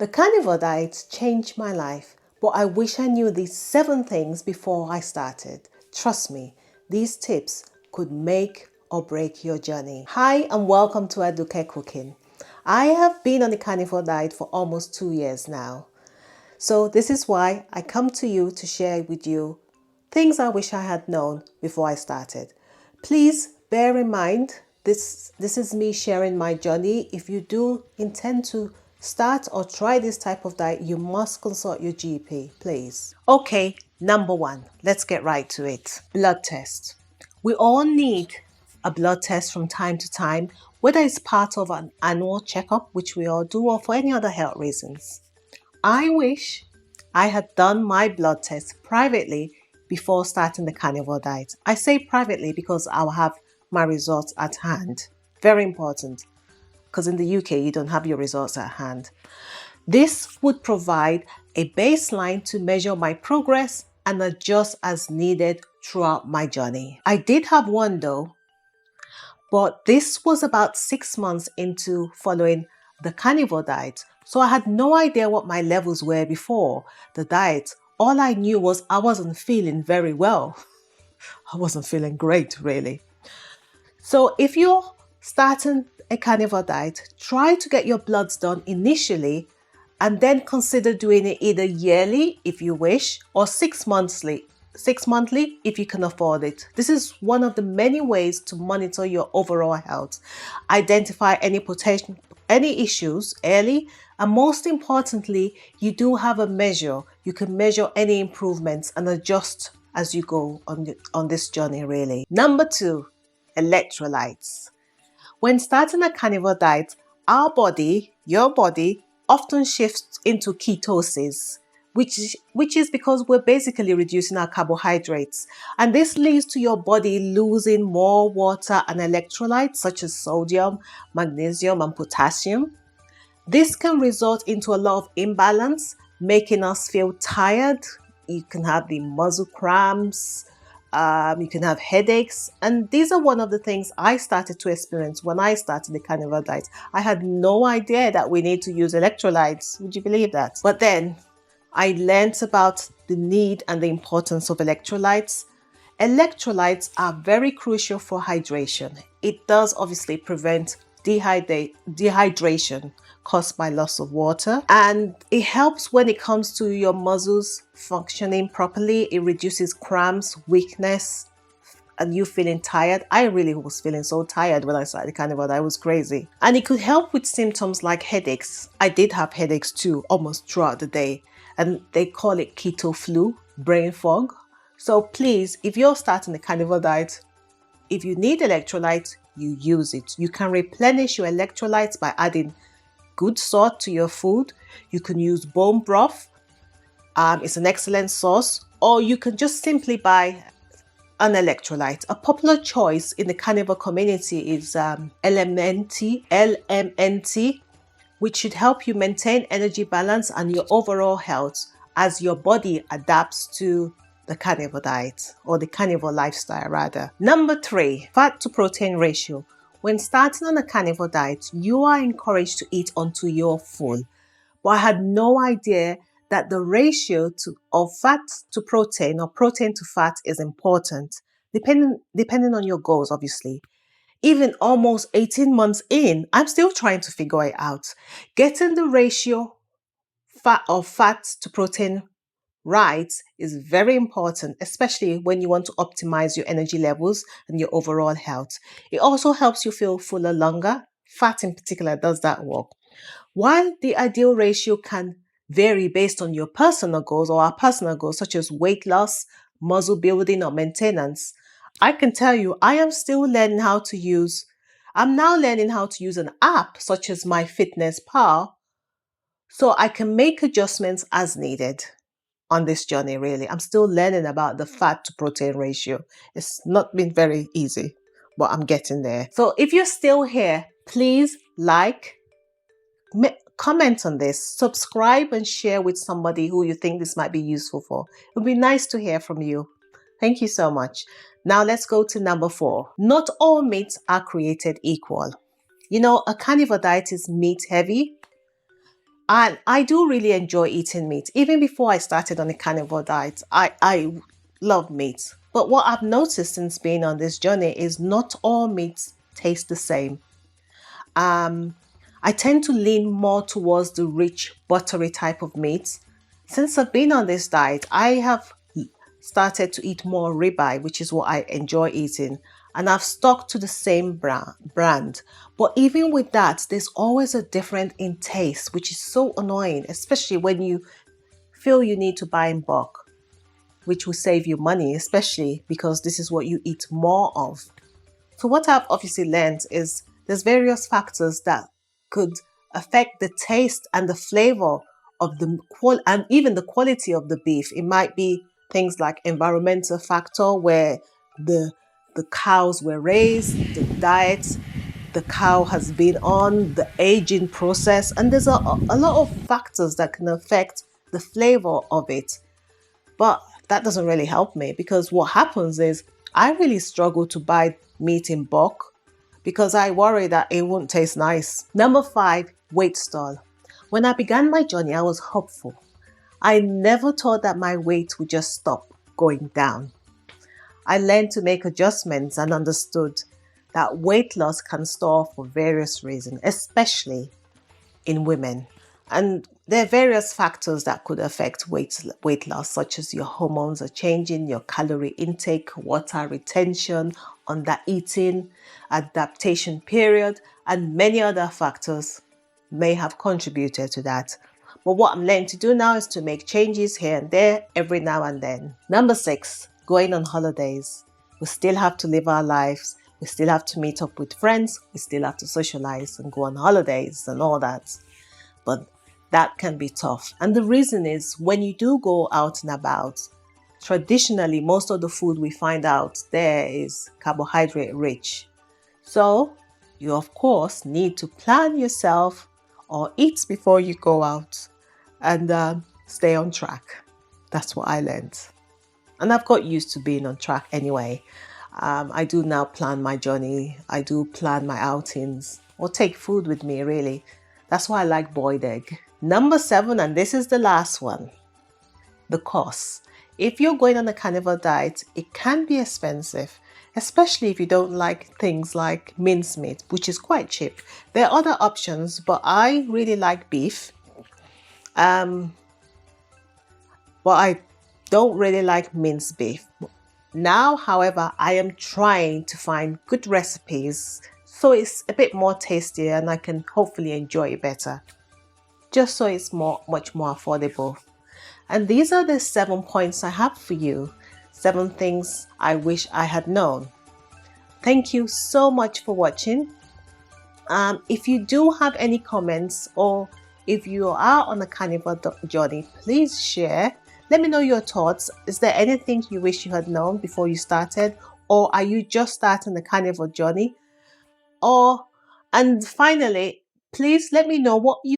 The carnivore diet changed my life, but I wish I knew these 7 things before I started. Trust me, these tips could make or break your journey. Hi and welcome to Aduke Cooking. I have been on the carnivore diet for almost 2 years now. So this is why I come to you to share with you things I wish I had known before I started. Please bear in mind, this is me sharing my journey. If you do intend to start or try this type of diet, you must consult your GP, please. Okay, number 1, let's get right to it. Blood test. We all need a blood test from time to time, whether it's part of an annual checkup, which we all do, or for any other health reasons. I wish I had done my blood test privately before starting the carnivore diet. I say privately because I'll have my results at hand. Very important, because in the UK, you don't have your results at hand. This would provide a baseline to measure my progress and adjust as needed throughout my journey. I did have one though, but this was about 6 months into following the carnivore diet. So I had no idea what my levels were before the diet. All I knew was I wasn't feeling very well. I wasn't feeling great, really. So if you're starting a carnivore diet, try to get your bloods done initially and then consider doing it either yearly if you wish or 6 monthly if you can afford it. This is one of the many ways to monitor your overall health, identify any issues early, and most importantly, you do have a measure. You can measure any improvements and adjust as you go on this journey, really. Number 2, electrolytes. When starting a carnivore diet, your body, often shifts into ketosis, which is because we're basically reducing our carbohydrates. And this leads to your body losing more water and electrolytes such as sodium, magnesium, and potassium. This can result into a lot of imbalance, making us feel tired. You can have the muscle cramps, you can have headaches, and these are one of the things I started to experience when I started the carnivore diet. I had no idea that we need to use electrolytes. Would you believe that? But then I learned about the need and the importance of electrolytes. Electrolytes are very crucial for hydration. It does obviously prevent dehydration caused by loss of water, and it helps when it comes to your muscles functioning properly. It reduces cramps, weakness, and you feeling tired. I really was feeling so tired when I started the carnivore diet. I was crazy. And it could help with symptoms like headaches. I did have headaches too, almost throughout the day, and they call it keto flu, brain fog. So please, if you're starting the carnivore diet, if you need electrolytes, you use it. You can replenish your electrolytes by adding good salt to your food. You can use bone broth. It's an excellent source. Or you can just simply buy an electrolyte. A popular choice in the carnivore community is LMNT, which should help you maintain energy balance and your overall health as your body adapts to the carnivore diet, or the carnivore lifestyle rather. Number 3, fat to protein ratio. When starting on a carnivore diet, you are encouraged to eat until you're full. But I had no idea that the ratio of fat to protein or protein to fat is important, depending on your goals, obviously. Even almost 18 months in, I'm still trying to figure it out. Getting the ratio of fat to protein right is very important, especially when you want to optimize your energy levels and your overall health. It also helps you feel fuller longer. Fat in particular does that work. While the ideal ratio can vary based on your personal goals or our personal goals, such as weight loss, muscle building, or maintenance, I can tell you I'm now learning how to use an app such as MyFitnessPal, so I can make adjustments as needed on this journey, really. I'm still learning about the fat to protein ratio. It's not been very easy, but I'm getting there. So if you're still here, please comment on this, subscribe, and share with somebody who you think this might be useful for. It would be nice to hear from you. Thank you so much. Now let's go to number 4. Not all meats are created equal. You know, a carnivore diet is meat heavy. And I do really enjoy eating meat. Even before I started on a carnivore diet, I love meat. But what I've noticed since being on this journey is not all meats taste the same. Um, I tend to lean more towards the rich, buttery type of meats. Since I've been on this diet, I have started to eat more ribeye, which is what I enjoy eating. And I've stuck to the same brand. But even with that, there's always a difference in taste, which is so annoying, especially when you feel you need to buy in bulk, which will save you money, especially because this is what you eat more of. So what I've obviously learned is there's various factors that could affect the taste and the flavor of the and even the quality of the beef. It might be things like environmental factor where the the cows were raised, the diet the cow has been on, the aging process, and there's a lot of factors that can affect the flavor of it. But that doesn't really help me because what happens is I really struggle to buy meat in bulk because I worry that it won't taste nice. Number five, weight stall. When I began my journey, I was hopeful. I never thought that my weight would just stop going down. I learned to make adjustments and understood that weight loss can stall for various reasons, especially in women. And there are various factors that could affect weight loss, such as your hormones are changing, your calorie intake, water retention, under eating, adaptation period, and many other factors may have contributed to that. But what I'm learning to do now is to make changes here and there every now and then. Number six, going on holidays. We still have to live our lives. We still have to meet up with friends. We still have to socialize and go on holidays and all that. But that can be tough. And the reason is when you do go out and about, traditionally, most of the food we find out there is carbohydrate rich. So you, of course, need to plan yourself or eat before you go out and stay on track. That's what I learned. And I've got used to being on track anyway. I do now plan my journey. I do plan my outings or take food with me, really. That's why I like boiled egg. Number seven, and this is the last one, the cost. If you're going on a carnivore diet, it can be expensive, especially if you don't like things like mincemeat, which is quite cheap. There are other options, but I really like beef. But I don't really like minced beef. Now, however, I am trying to find good recipes so it's a bit more tastier and I can hopefully enjoy it better, just so it's much more affordable. And these are the 7 points I have for you. 7 things I wish I had known. Thank you so much for watching. If you do have any comments or if you are on a carnivore journey, please share. Let me know your thoughts. Is there anything you wish you had known before you started? Or are you just starting the carnivore journey? And finally, please let me know what you